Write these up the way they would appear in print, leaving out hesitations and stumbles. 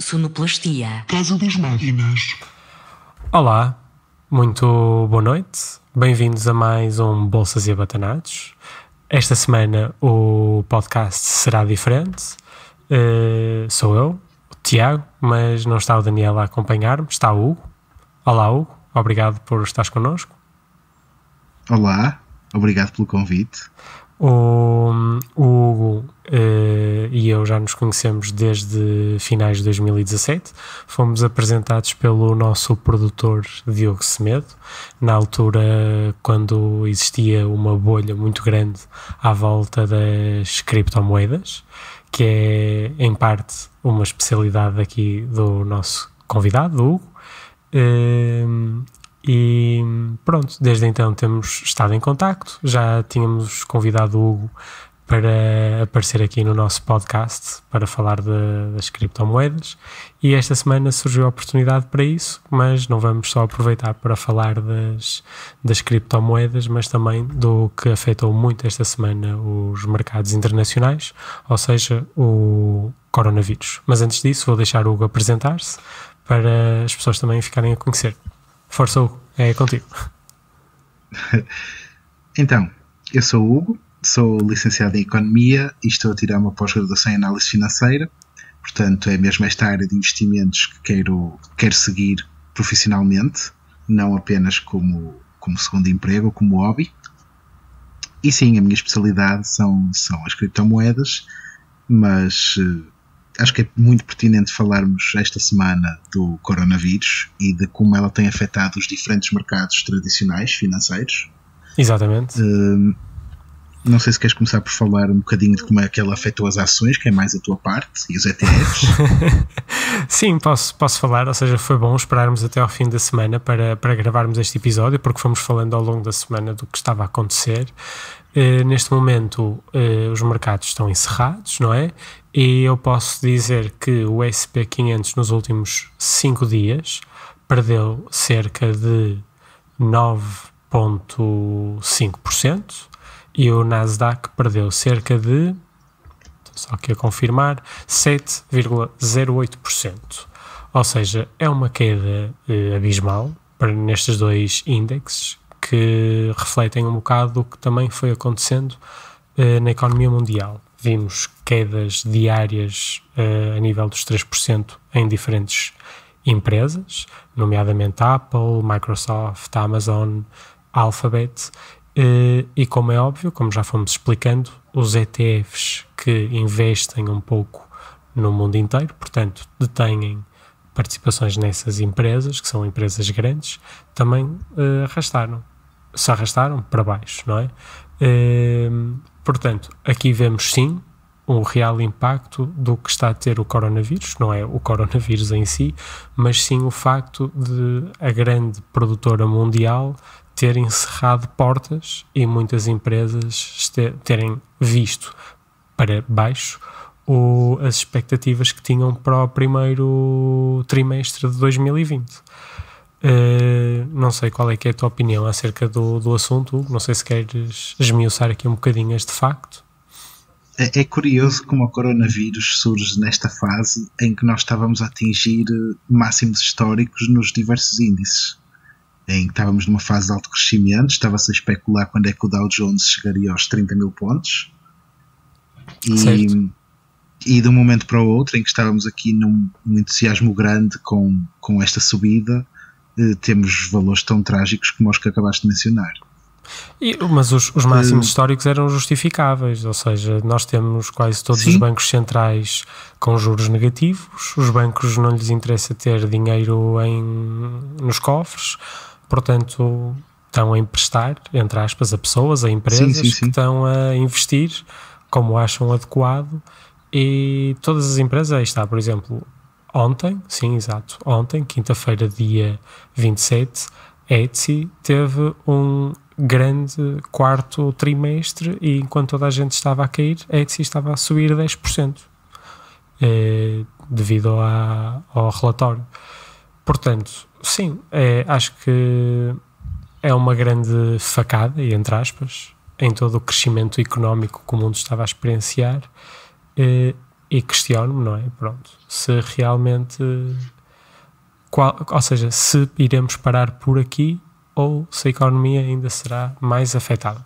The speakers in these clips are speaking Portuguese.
Sonoplastia. Casa das Máquinas. Olá, muito boa noite. Bem-vindos a mais um Bolsas e Abatanados. Esta semana o podcast será diferente. Sou eu, o Tiago, mas não está o Daniel a acompanhar-me, está o Hugo. Olá, Hugo, obrigado por estares connosco. Olá, obrigado pelo convite. O Hugo e eu já nos conhecemos desde finais de 2017. Fomos apresentados pelo nosso produtor Diogo Semedo, na altura quando existia uma bolha muito grande à volta das criptomoedas, que é em parte uma especialidade aqui do nosso convidado, do Hugo. E pronto, desde então temos estado em contacto. Já tínhamos convidado o Hugo para aparecer aqui no nosso podcast para falar das criptomoedas, e esta semana surgiu a oportunidade para isso, mas não vamos só aproveitar para falar das criptomoedas, mas também do que afetou muito esta semana os mercados internacionais, ou seja, o coronavírus. Mas antes disso vou deixar o Hugo apresentar-se para as pessoas também ficarem a conhecer. Força, Hugo, é contigo. Então, eu sou o Hugo, sou licenciado em Economia e estou a tirar uma pós-graduação em Análise Financeira. Portanto, é mesmo esta área de investimentos que quero seguir profissionalmente, não apenas como segundo emprego ou como hobby. E sim, a minha especialidade são as criptomoedas, mas acho que é muito pertinente falarmos esta semana do coronavírus e de como ela tem afetado os diferentes mercados tradicionais financeiros. Exatamente. Não sei se queres começar por falar um bocadinho de como é que ela afetou as ações, que é mais a tua parte, e os ETFs. Sim, posso falar, ou seja, foi bom esperarmos até ao fim da semana para gravarmos este episódio, porque fomos falando ao longo da semana do que estava a acontecer. Neste momento os mercados estão encerrados, não é? E eu posso dizer que o SP500 nos últimos 5 dias perdeu cerca de 9,5% e o Nasdaq perdeu cerca de, só aqui a confirmar, 7,08%. Ou seja, é uma queda abismal nestes dois índices, que refletem um bocado do que também foi acontecendo na economia mundial. Vimos quedas diárias a nível dos 3% em diferentes empresas, nomeadamente Apple, Microsoft, Amazon, Alphabet, e como é óbvio, como já fomos explicando, os ETFs que investem um pouco no mundo inteiro, portanto detêm participações nessas empresas, que são empresas grandes, também se arrastaram para baixo, não é? Portanto, aqui vemos sim o real impacto do que está a ter o coronavírus, não é o coronavírus em si, mas sim o facto de a grande produtora mundial ter encerrado portas e muitas empresas terem visto para baixo as expectativas que tinham para o primeiro trimestre de 2020. Não sei qual é que é a tua opinião acerca do assunto, não sei se queres esmiuçar aqui um bocadinho este facto. É curioso como o coronavírus surge nesta fase em que nós estávamos a atingir máximos históricos nos diversos índices, em que estávamos numa fase de alto crescimento, estava-se a especular quando é que o Dow Jones chegaria aos 30 mil pontos, e de um momento para o outro, em que estávamos aqui num entusiasmo grande com esta subida, temos valores tão trágicos como os que acabaste de mencionar. Mas os máximos históricos eram justificáveis, ou seja, nós temos quase todos os bancos centrais com juros negativos, os bancos não lhes interessa ter dinheiro nos cofres, portanto estão a emprestar, entre aspas, a pessoas, a empresas que estão a investir como acham adequado, e todas as empresas, aí está, por exemplo, ontem, quinta-feira, dia 27, Etsy teve um grande quarto trimestre e enquanto toda a gente estava a cair, Etsy estava a subir 10%, devido ao relatório. Portanto, sim, acho que é uma grande facada, entre aspas, em todo o crescimento económico que o mundo estava a experienciar, e questiono-me, não é? Pronto, se realmente, ou seja, se iremos parar por aqui ou se a economia ainda será mais afetada.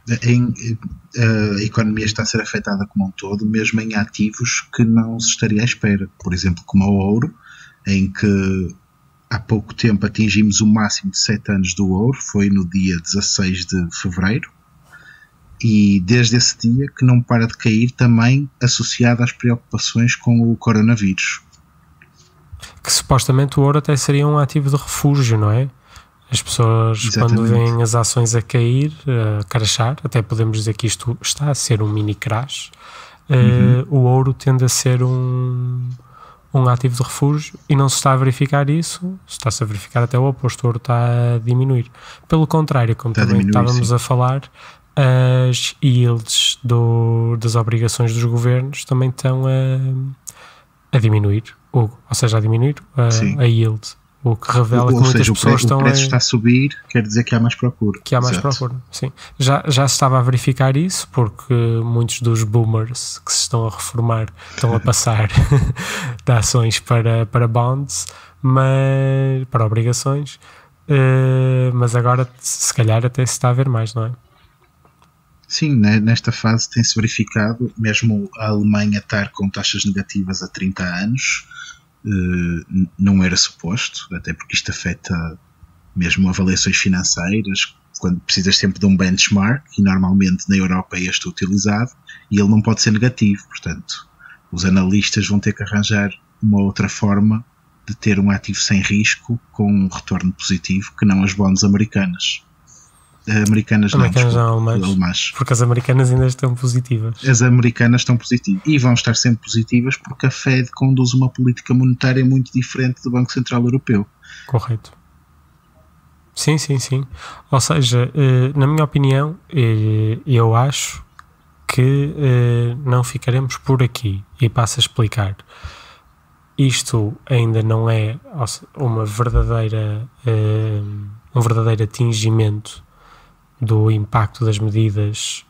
A economia está a ser afetada como um todo, mesmo em ativos que não se estaria à espera. Por exemplo, como o ouro, em que há pouco tempo atingimos o máximo de 7 anos do ouro, foi no dia 16 de fevereiro, e desde esse dia que não para de cair, também associado às preocupações com o coronavírus. Que supostamente o ouro até seria um ativo de refúgio, não é? As pessoas, Exatamente, quando veem as ações a cair, a crashar, até podemos dizer que isto está a ser um mini crash, o ouro tende a ser um ativo de refúgio e não se está a verificar isso, está-se a verificar até o oposto, o ouro está a diminuir. Pelo contrário, como está também estávamos sim. A falar, as yields das obrigações dos governos também estão a diminuir, ou seja, a diminuir a yield. O que revela que muitas pessoas estão o preço está a subir, quer dizer que há mais procura. Que há mais procura, sim. Já se estava a verificar isso, porque muitos dos boomers que se estão a reformar estão a passar de ações para bonds, para obrigações, mas agora se calhar até se está a ver mais, não é? Sim, nesta fase tem-se verificado, mesmo a Alemanha estar com taxas negativas há 30 anos, não era suposto, até porque isto afeta mesmo avaliações financeiras, quando precisas sempre de um benchmark, e normalmente na Europa é este utilizado, e ele não pode ser negativo, portanto os analistas vão ter que arranjar uma outra forma de ter um ativo sem risco com um retorno positivo, que não as bonds americanas. Americanas não, alemãs. Porque as americanas ainda estão positivas. As americanas estão positivas e vão estar sempre positivas porque a Fed conduz uma política monetária muito diferente do Banco Central Europeu. Correto. Sim. Ou seja, na minha opinião, eu acho que não ficaremos por aqui, e passo a explicar. Isto ainda não é um verdadeiro atingimento do impacto das medidas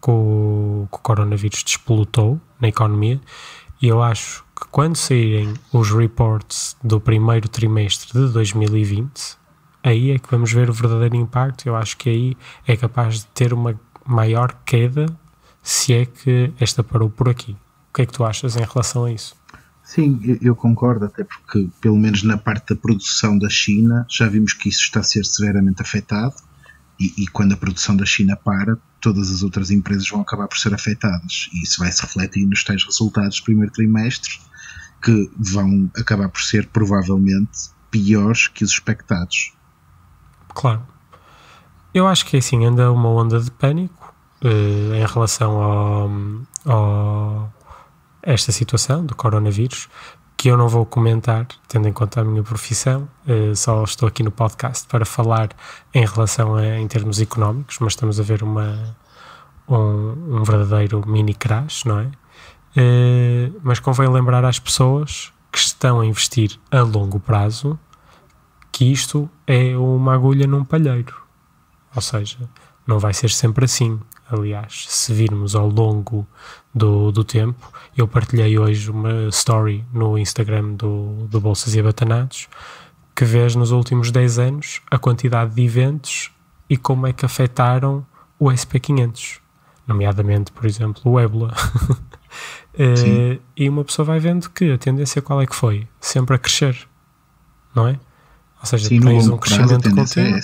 que o coronavírus despolutou na economia, e eu acho que quando saírem os reports do primeiro trimestre de 2020, aí é que vamos ver o verdadeiro impacto. Eu acho que aí é capaz de ter uma maior queda, se é que esta parou por aqui. O que é que tu achas em relação a isso? Sim, eu concordo, até porque pelo menos na parte da produção da China já vimos que isso está a ser severamente afetado. E quando a produção da China para, todas as outras empresas vão acabar por ser afetadas, e isso vai se refletir nos tais resultados do primeiro trimestre, que vão acabar por ser provavelmente piores que os expectados. Claro. Eu acho que assim anda uma onda de pânico em relação a esta situação do coronavírus, que eu não vou comentar, tendo em conta a minha profissão, só estou aqui no podcast para falar em relação em termos económicos, mas estamos a ver um verdadeiro mini crash, não é? Mas convém lembrar às pessoas que estão a investir a longo prazo que isto é uma agulha num palheiro, ou seja, não vai ser sempre assim. Aliás, se virmos ao longo do tempo, eu partilhei hoje uma story no Instagram do Bolsas e Abatanados, que vês nos últimos 10 anos a quantidade de eventos e como é que afetaram o SP500, nomeadamente, por exemplo, o ébola. E uma pessoa vai vendo que a tendência qual é que foi? Sempre a crescer, não é? Ou seja, tens um crescimento contínuo.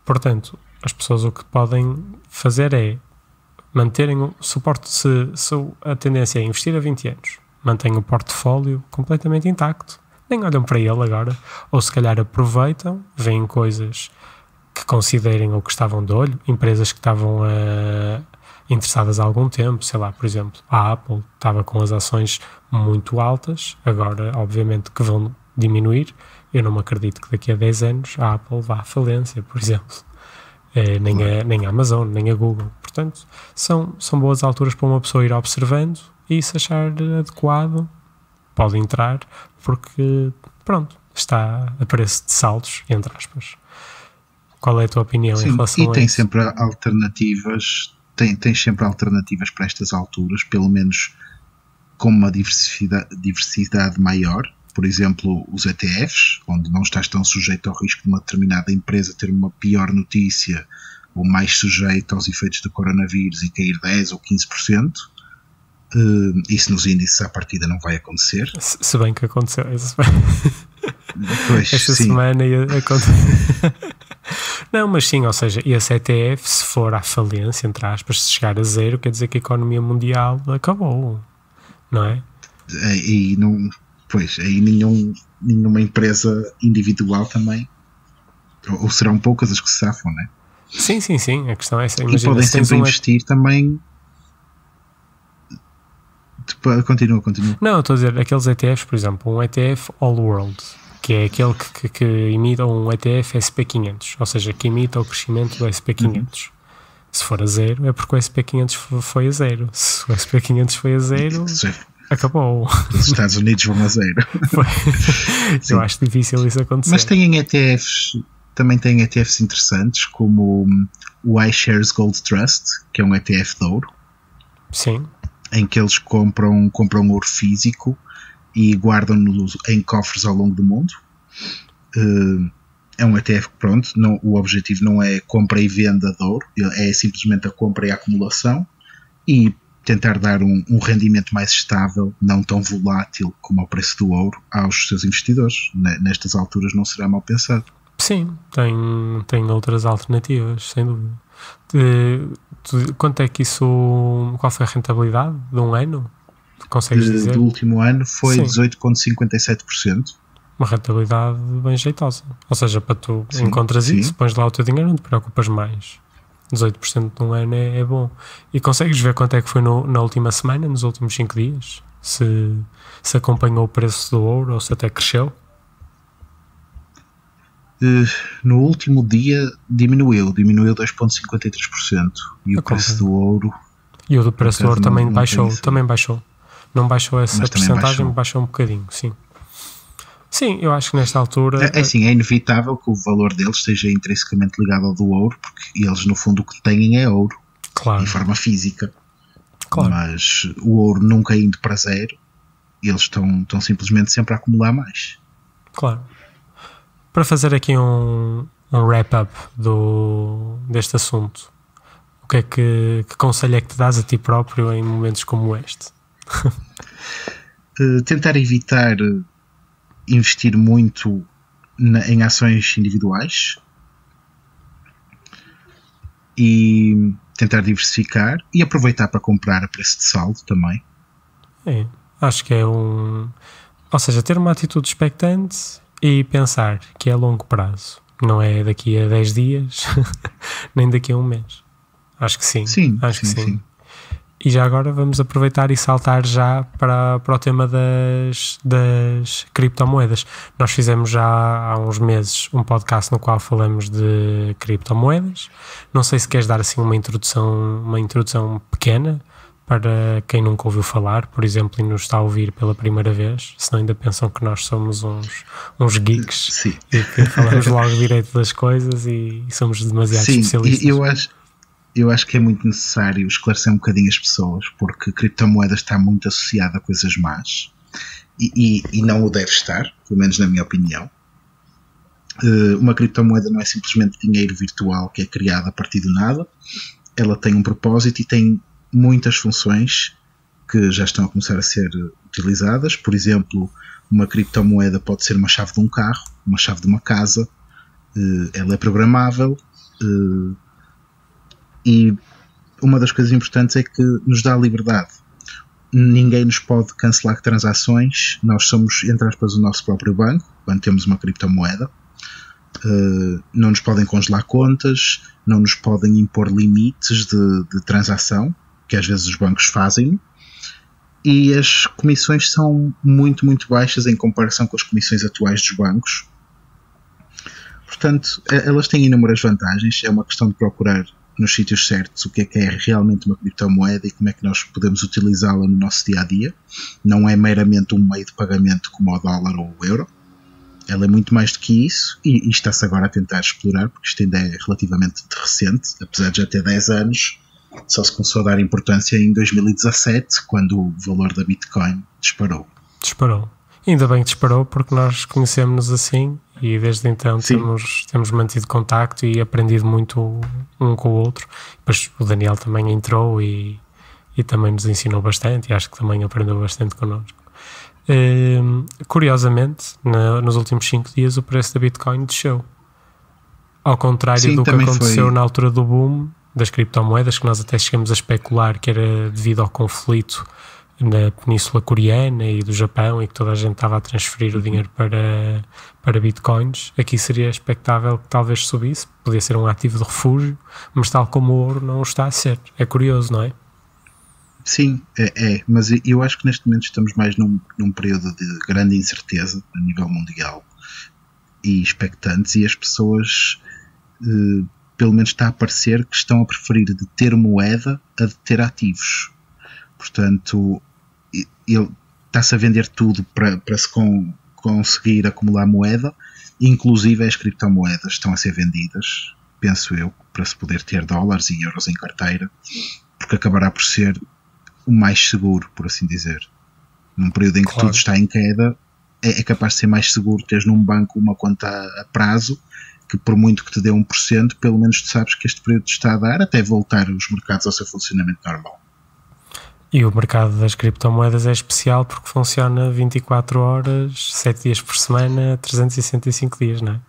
Portanto, as pessoas o que podem fazer é manterem o suporte. Se a tendência é investir a 20 anos, mantêm o portfólio completamente intacto, nem olham para ele agora, ou se calhar aproveitam, veem coisas que considerem ou que estavam de olho, empresas que estavam interessadas há algum tempo, sei lá, por exemplo, a Apple estava com as ações muito altas, agora obviamente que vão diminuir. Eu não me acredito que daqui a 10 anos a Apple vá à falência, por exemplo. Nem a Amazon, nem a Google. Portanto, são boas alturas para uma pessoa ir observando e, se achar adequado, pode entrar, porque, pronto, está a preço de saldos, entre aspas. Qual é a tua opinião em relação a isso? E tem sempre alternativas tens sempre alternativas para estas alturas, pelo menos com uma diversidade maior. Por exemplo, os ETFs, onde não estás tão sujeito ao risco de uma determinada empresa ter uma pior notícia ou mais sujeito aos efeitos do coronavírus e cair 10% ou 15%. Isso nos índices à partida não vai acontecer. Se bem que aconteceu pois, esta sim. semana aconteceu. Não, mas sim, ou seja, esse ETF, se for à falência, entre aspas, se chegar a zero, quer dizer que a economia mundial acabou, não é? E não, pois, aí nenhuma empresa individual também, ou serão poucas as que se safam, não é? Sim, a questão é essa. E podem sempre investir também. Continua. Não, estou a dizer, aqueles ETFs, por exemplo, um ETF All World, que é aquele que imita um ETF SP500, ou seja, que imita o crescimento do SP500. Se for a zero, é porque o SP500 foi a zero. Se o SP500 foi a zero, acabou. Os Estados Unidos vão a zero. Eu acho difícil isso acontecer. Mas têm ETFs, também têm ETFs interessantes, como o iShares Gold Trust, que é um ETF de ouro. Sim. Em que eles compram ouro físico e guardam-no em cofres ao longo do mundo. É um ETF que, pronto, o objetivo não é compra e venda de ouro, é simplesmente a compra e a acumulação e tentar dar um rendimento mais estável, não tão volátil como o preço do ouro, aos seus investidores. Nestas alturas não será mal pensado. Sim, tem outras alternativas, sem dúvida. Quanto é que isso... Qual foi a rentabilidade de um ano? Consegues dizer? Do último ano foi 18,57%. Uma rentabilidade bem jeitosa. Ou seja, para tu encontras isso, pões lá o teu dinheiro, não te preocupas mais. 18% de um ano é bom. E consegues ver quanto é que foi na última semana, nos últimos 5 dias? Se acompanhou o preço do ouro ou se até cresceu? No último dia diminuiu 2,53%. E o preço do ouro... E o do preço do ouro também baixou. Não baixou essa percentagem, baixou um bocadinho, sim. Sim, eu acho que nesta altura... É inevitável que o valor deles esteja intrinsecamente ligado ao do ouro, porque eles no fundo o que têm é ouro, em forma física. Claro. Mas o ouro nunca indo para zero, eles estão simplesmente sempre a acumular mais. Claro. Para fazer aqui um wrap-up deste assunto, que conselho é que te dás a ti próprio em momentos como este? Tentar evitar investir muito em ações individuais e tentar diversificar e aproveitar para comprar a preço de saldo também. Acho que é ou seja, ter uma atitude expectante e pensar que é a longo prazo, não é daqui a 10 dias nem daqui a um mês. Acho que sim. Sim. E já agora vamos aproveitar e saltar já para o tema das criptomoedas. Nós fizemos já há uns meses um podcast no qual falamos de criptomoedas. Não sei se queres dar assim uma introdução pequena para quem nunca ouviu falar, por exemplo, e nos está a ouvir pela primeira vez, senão ainda pensam que nós somos uns geeks. Sim. E que falamos logo direito das coisas e somos demasiado especialistas. Eu acho que é muito necessário esclarecer um bocadinho as pessoas, porque criptomoeda está muito associada a coisas más e não o deve estar, pelo menos na minha opinião. Uma criptomoeda não é simplesmente dinheiro virtual que é criado a partir do nada. Ela tem um propósito e tem muitas funções que já estão a começar a ser utilizadas. Por exemplo, uma criptomoeda pode ser uma chave de um carro, uma chave de uma casa, ela é programável. E uma das coisas importantes é que nos dá liberdade. Ninguém nos pode cancelar transações. Nós somos, entre aspas, o nosso próprio banco quando temos uma criptomoeda. Não nos podem congelar contas, não nos podem impor limites de transação, que às vezes os bancos fazem. E as comissões são muito, muito baixas em comparação com as comissões atuais dos bancos. Portanto, elas têm inúmeras vantagens. É uma questão de procurar nos sítios certos o que é realmente uma criptomoeda e como é que nós podemos utilizá-la no nosso dia-a-dia. Não é meramente um meio de pagamento como o dólar ou o euro. Ela é muito mais do que isso e está-se agora a tentar explorar, porque isto ainda é relativamente recente, apesar de já ter 10 anos, Só se começou a dar importância em 2017, quando o valor da Bitcoin disparou. Disparou. Ainda bem que disparou, porque nós conhecemos-nos assim e desde então temos mantido contacto e aprendido muito um com o outro. Depois o Daniel também entrou e também nos ensinou bastante e acho que também aprendeu bastante connosco. Curiosamente, nos últimos 5 dias o preço da Bitcoin desceu. Ao contrário do que aconteceu na altura do boom das criptomoedas, que nós até chegamos a especular que era devido ao conflito na Península Coreana e do Japão e que toda a gente estava a transferir o dinheiro para Bitcoins. Aqui seria expectável que talvez subisse, podia ser um ativo de refúgio, mas tal como o ouro não está a ser. É curioso, não é? Sim, mas eu acho que neste momento estamos mais num período de grande incerteza a nível mundial e expectantes, e as pessoas pelo menos está a parecer que estão a preferir de ter moeda a de ter ativos. Portanto, ele está-se a vender tudo para se conseguir acumular moeda, inclusive as criptomoedas estão a ser vendidas, penso eu, para se poder ter dólares e euros em carteira, porque acabará por ser o mais seguro, por assim dizer. Num período em que tudo está em queda, é capaz de ser mais seguro teres num banco uma conta a prazo, que por muito que te dê 1%, pelo menos tu sabes que este período te está a dar até voltar os mercados ao seu funcionamento normal. E o mercado das criptomoedas é especial porque funciona 24 horas, 7 dias por semana, 365 dias, não é?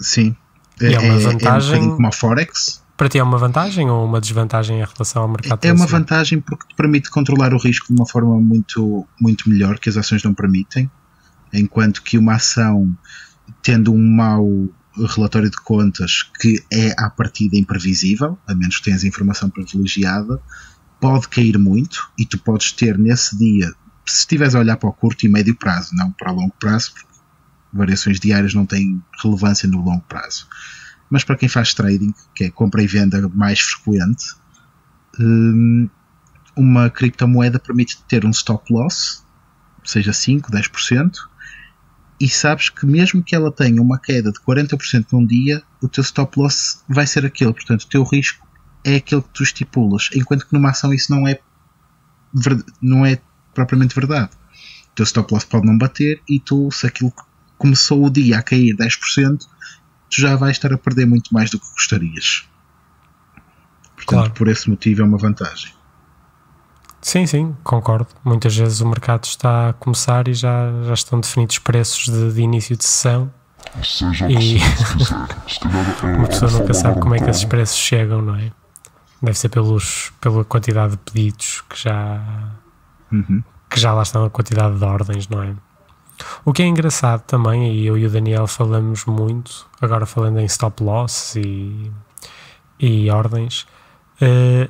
Sim. E é uma vantagem. É um bocadinho como a Forex. Para ti é uma vantagem ou uma desvantagem em relação ao mercado? É uma vantagem porque te permite controlar o risco de uma forma muito, muito melhor que as ações não permitem, enquanto que uma ação, tendo um mau relatório de contas que é à partida imprevisível, a menos que tenhas informação privilegiada, pode cair muito e tu podes ter nesse dia, se estiveres a olhar para o curto e médio prazo, não para o longo prazo, porque variações diárias não têm relevância no longo prazo. Mas para quem faz trading, que é compra e venda mais frequente, uma criptomoeda permite ter um stop loss, seja 5%, 10%, e sabes que mesmo que ela tenha uma queda de 40% num dia, o teu stop loss vai ser aquele, portanto o teu risco é aquele que tu estipulas, enquanto que numa ação isso não é propriamente verdade. O teu stop loss pode não bater e tu, se aquilo começou o dia a cair 10%, tu já vais estar a perder muito mais do que gostarias. Portanto, por esse motivo é uma vantagem. Sim, concordo. Muitas vezes o mercado está a começar e já estão definidos preços de início de sessão. E uma pessoa nunca sabe como é que esses preços chegam, não é? Deve ser pela quantidade de pedidos que já lá estão, a quantidade de ordens, não é? O que é engraçado também, e eu e o Daniel falamos muito, agora falando em stop loss e ordens,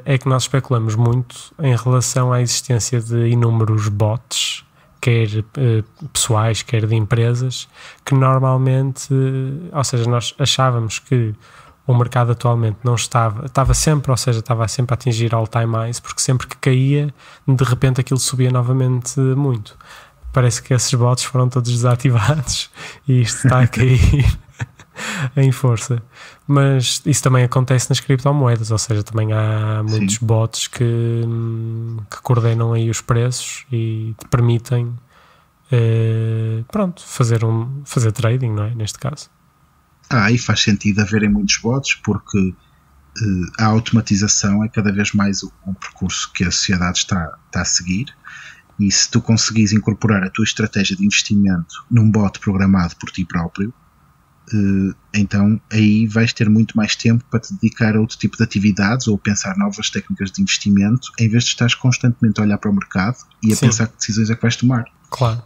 é que nós especulamos muito em relação à existência de inúmeros bots, quer pessoais, quer de empresas, que normalmente, ou seja, nós achávamos que o mercado atualmente não estava sempre a atingir all-time highs, porque sempre que caía, de repente aquilo subia novamente muito. Parece que esses bots foram todos desativados e isto está a cair em força. Mas isso também acontece nas criptomoedas, ou seja, também há muitos bots que coordenam aí os preços e te permitem fazer trading, não é? Neste caso. E faz sentido haverem muitos bots porque a automatização é cada vez mais o percurso que a sociedade está a seguir. E se tu conseguires incorporar a tua estratégia de investimento num bot programado por ti próprio, então aí vais ter muito mais tempo para te dedicar a outro tipo de atividades ou pensar novas técnicas de investimento, em vez de estares constantemente a olhar para o mercado e a pensar que decisões é que vais tomar. Claro,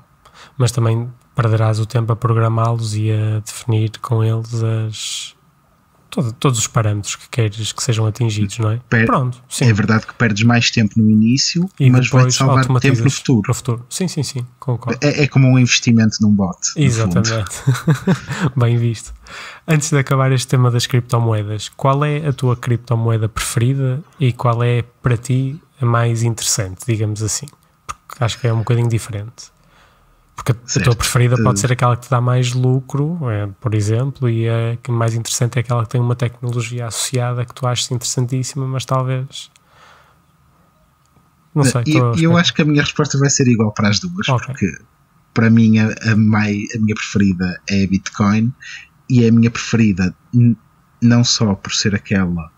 mas também perderás o tempo a programá-los e a definir com eles todos os parâmetros que queres que sejam atingidos, não é? Pronto, sim. É verdade que perdes mais tempo no início, mas vai-te salvar tempo no futuro. Sim, concordo. É como um investimento num bot. Exatamente. Bem visto. Antes de acabar este tema das criptomoedas, qual é a tua criptomoeda preferida e qual é para ti a mais interessante, digamos assim? Porque acho que é um bocadinho diferente. Porque a tua preferida pode ser aquela que te dá mais lucro, por exemplo, e a que mais interessante é aquela que tem uma tecnologia associada que tu achas interessantíssima, mas talvez... Não sei. Eu acho que a minha resposta vai ser igual para as duas, porque para mim a minha preferida é a Bitcoin, e é a minha preferida não só por ser aquela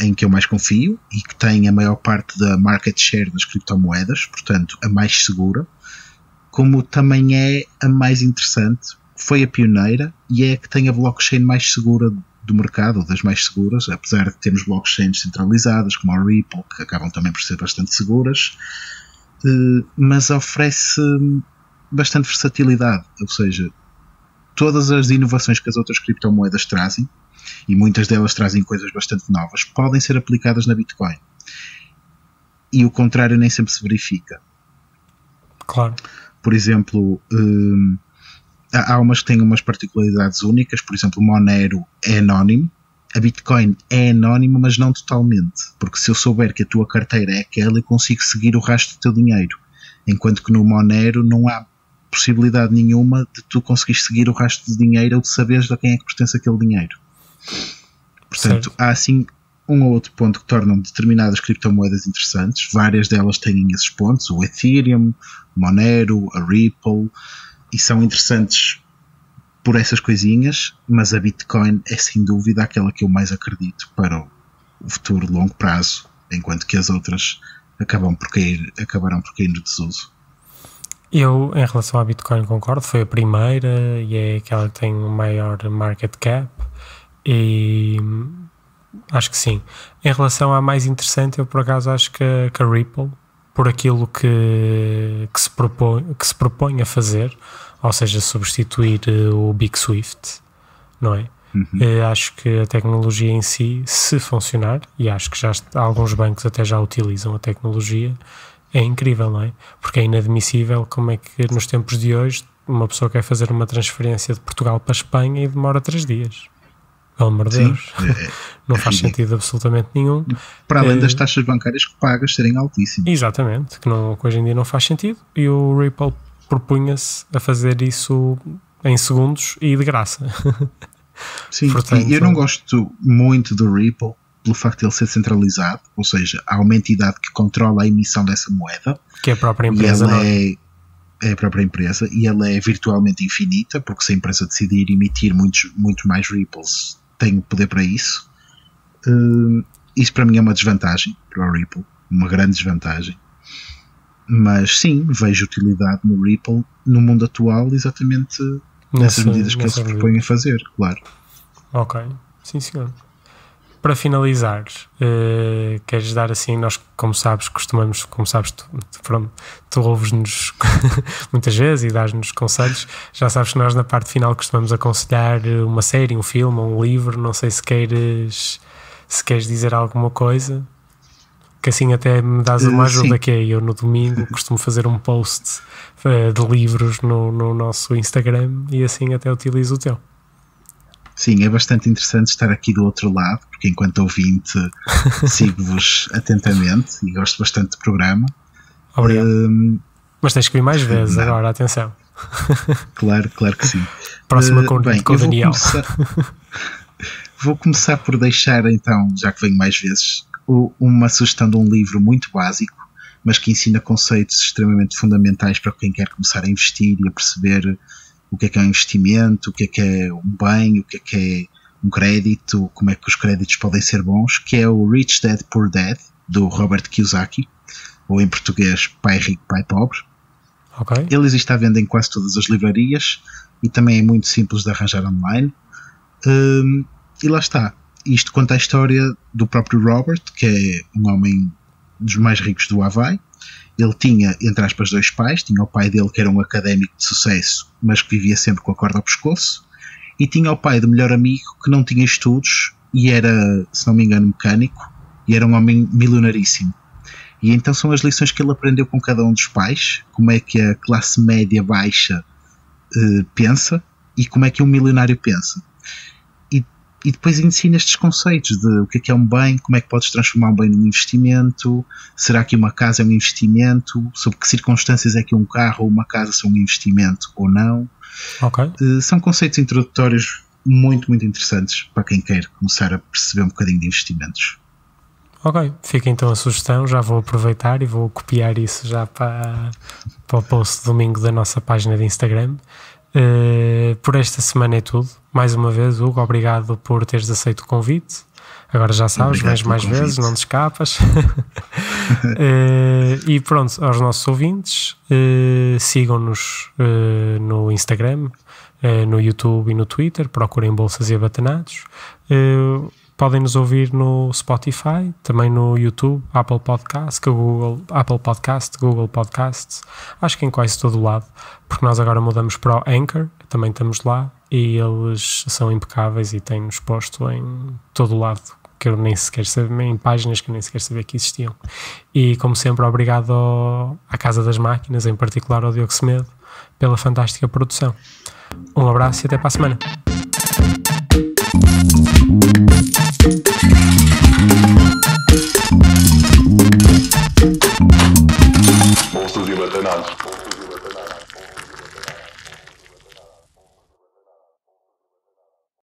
em que eu mais confio e que tem a maior parte da market share das criptomoedas, portanto a mais segura, como também é a mais interessante, foi a pioneira e é a que tem a blockchain mais segura do mercado, ou das mais seguras, apesar de termos blockchains centralizadas como a Ripple, que acabam também por ser bastante seguras, mas oferece bastante versatilidade, ou seja, todas as inovações que as outras criptomoedas trazem, e muitas delas trazem coisas bastante novas, podem ser aplicadas na Bitcoin. E o contrário nem sempre se verifica. Claro. Por exemplo, há umas que têm umas particularidades únicas, por exemplo, o Monero é anónimo, a Bitcoin é anónima, mas não totalmente, porque se eu souber que a tua carteira é aquela, eu consigo seguir o rastro do teu dinheiro, enquanto que no Monero não há possibilidade nenhuma de tu conseguires seguir o rastro de dinheiro ou de saberes a quem é que pertence aquele dinheiro. Portanto, há assim um ou outro ponto que tornam determinadas criptomoedas interessantes. Várias delas têm esses pontos, o Ethereum, o Monero, a Ripple, e são interessantes por essas coisinhas, mas a Bitcoin é sem dúvida aquela que eu mais acredito para o futuro longo prazo, enquanto que as outras acabarão por cair no desuso. Eu, em relação à Bitcoin, concordo, foi a primeira e é aquela que tem o maior market cap, e acho que sim. Em relação à mais interessante, eu por acaso acho que a Ripple, por aquilo que se propõe a fazer, ou seja, substituir o Big Swift, não é? Acho que a tecnologia em si, se funcionar, e acho que já alguns bancos até já utilizam a tecnologia, é incrível, não é? Porque é inadmissível como é que nos tempos de hoje uma pessoa quer fazer uma transferência de Portugal para a Espanha e demora 3 dias. Pelo amor de Deus. Não faz sentido absolutamente nenhum. Para além das taxas bancárias que pagas serem altíssimas. Exatamente, que hoje em dia não faz sentido, e o Ripple propunha-se a fazer isso em segundos e de graça. Sim, portanto, eu não gosto muito do Ripple pelo facto de ele ser centralizado, ou seja, há uma entidade que controla a emissão dessa moeda, que é a própria empresa, e ela é a própria empresa, e ela é virtualmente infinita, porque se a empresa decidir emitir muito mais Ripples, tem poder para isso. Isso para mim é uma desvantagem para o Ripple, uma grande desvantagem, mas sim, vejo utilidade no Ripple no mundo atual, exatamente nessas medidas que eles se propõem a fazer, claro. Ok, sim senhor. Para finalizar, queres dar assim, nós como sabes, tu ouves-nos muitas vezes e dás-nos conselhos, já sabes que nós na parte final costumamos aconselhar uma série, um filme, um livro, não sei se queres dizer alguma coisa, que assim até me dás uma ajuda, que é eu no domingo costumo fazer um post de livros no nosso Instagram e assim até utilizo o teu. Sim, é bastante interessante estar aqui do outro lado, porque enquanto ouvinte sigo-vos atentamente e gosto bastante do programa. Obrigado. Mas tens que vir mais vezes agora, atenção. Claro que sim. Próxima com o Daniel. Vou começar por deixar então, já que venho mais vezes, uma sugestão de um livro muito básico, mas que ensina conceitos extremamente fundamentais para quem quer começar a investir e a perceber o que é um investimento, o que é um bem, o que é um crédito, como é que os créditos podem ser bons, que é o Rich Dad Poor Dad, do Robert Kiyosaki, ou em português Pai Rico, Pai Pobre. Okay. Ele existe à venda em quase todas as livrarias e também é muito simples de arranjar online. E lá está. Isto conta a história do próprio Robert, que é um homem dos mais ricos do Havaí. Ele tinha, entre aspas, 2 pais. Tinha o pai dele, que era um académico de sucesso, mas que vivia sempre com a corda ao pescoço, e tinha o pai do melhor amigo, que não tinha estudos e era, se não me engano, mecânico, e era um homem milionaríssimo. E então são as lições que ele aprendeu com cada um dos pais, como é que a classe média baixa pensa e como é que um milionário pensa. E e depois ensina estes conceitos de o que é um bem, como é que podes transformar um bem num investimento, será que uma casa é um investimento, sob que circunstâncias é que um carro ou uma casa são um investimento ou não. Ok. São conceitos introdutórios muito, muito interessantes para quem quer começar a perceber um bocadinho de investimentos. Ok, fica então a sugestão, já vou aproveitar e vou copiar isso já para o post de domingo da nossa página de Instagram. Por esta semana é tudo. Mais uma vez, Hugo, obrigado por teres aceito o convite. Agora já sabes, vens mais vezes, não te escapas. E pronto, aos nossos ouvintes, sigam-nos no Instagram, no YouTube e no Twitter, procurem Bolsas e Abatanados. Podem nos ouvir no Spotify, também no YouTube, Apple Podcast, Google Podcasts, acho que em quase todo o lado, porque nós agora mudamos para o Anchor, também estamos lá, e eles são impecáveis e têm-nos posto em todo o lado, que eu nem sequer sabia, em páginas que eu nem sequer sabia que existiam. E como sempre, obrigado à Casa das Máquinas, em particular ao Diogo Semedo, pela fantástica produção. Um abraço e até para a semana.